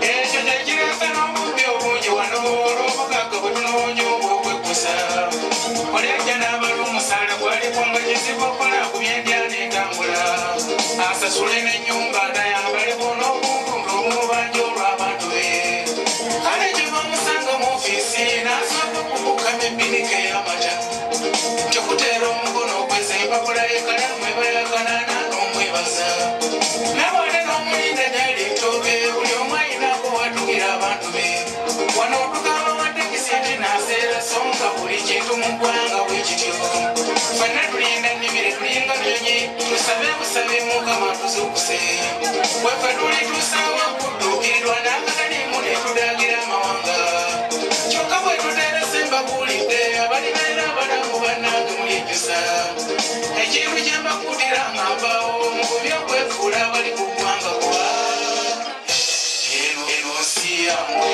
Echo ya quiere estar un kusa olya n'abali omusaala gwali kwongezebwa kola ku byendya n'entambula asasule n'ennyumba nayambaleko n'obuntundu obumubanja olw'abantu be kale gye bamusanga mu ofiisi n'asooka okukukama ebbinika ey'amata kyekuteera omukono okweza empapula y'ekalamu ebayagalana n'omwebaza nabone n'omulinda gyali ntoobe buli omu ayinako watugira abantu be wano otugamba matekisi nti naseera songa buli kintu mu ggwanga bwe kityo fenna tulinda nnimire tulinga nyonyi tusabe busabe mukama tuzukuse bwefe tuli tusaawa kudduukirirwa n'akatalimu ne tudagira amawanga kyokka bwe tuterese mbabuulidde abali beera abalamu bannange mulijjusa ekintu kye mbakuutira nga mbaawo mu by'okwefuula abali ku ggwanga kuba eno nsi yammwe